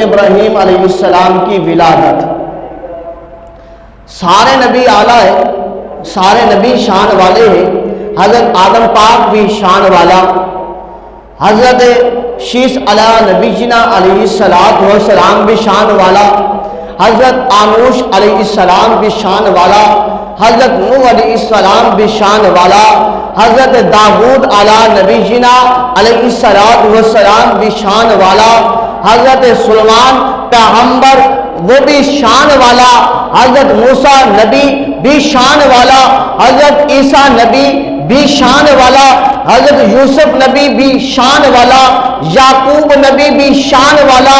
ابراہیم علیہ السلام کی ولادت۔ سارے نبی اعلیٰ ہیں، سارے نبی شان والے ہیں۔ حضرت آدم پاک بھی شان والا، حضرت شیس علیہ نبی جنا علیہ السلام بھی شان والا، حضرت آنوش علیہ السلام بھی شان والا، حضرت نوح علیہ السلام بھی شان والا، حضرت داؤد علیہ نبی جنا علیہ السلام بھی شان والا، حضرت سلیمان پیغمبر وہ بھی شان والا، حضرت موسیٰ نبی بھی شان والا، حضرت عیسیٰ نبی بھی شان والا، حضرت یوسف نبی بھی شان والا، یعقوب نبی بھی شان والا،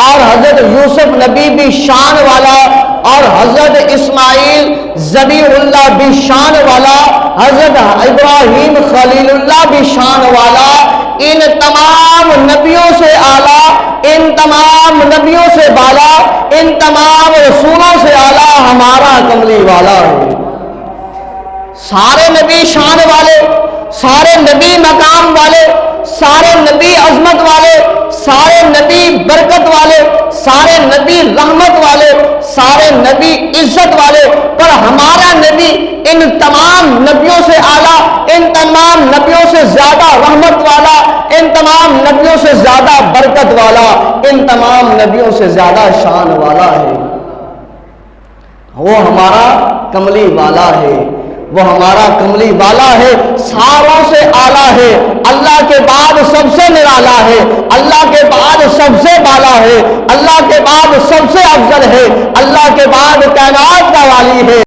اور حضرت یوسف نبی بھی شان والا، اور حضرت اسماعیل ذبیح اللہ بھی شان والا، حضرت ابراہیم خلیل اللہ بھی شان والا۔ ان تمام نبیوں سے اعلیٰ، ان تمام نبیوں سے بالا، ان تمام رسولوں سے اعلیٰ ہمارا کملی والا ہے۔ سارے نبی شان والے، سارے نبی مقام والے، سارے نبی عظمت والے، سارے نبی برکت والے، سارے نبی رحمت والے، سارے نبی عزت والے، پر ہمارا نبی ان تمام نبیوں سے اعلیٰ، ان تمام نبیوں سے زیادہ رحمت والا، ان تمام نبیوں سے زیادہ برکت والا، ان تمام نبیوں سے زیادہ شان والا ہے۔ وہ ہمارا کملی والا ہے، وہ ہمارا کملی والا ہے، ساروں سے اعلیٰ ہے، اللہ کے بعد سب سے نرالا ہے، اللہ کے بعد سب سے بالا ہے، اللہ کے بعد سب سے افضل ہے، اللہ کے بعد کائنات کا والی ہے۔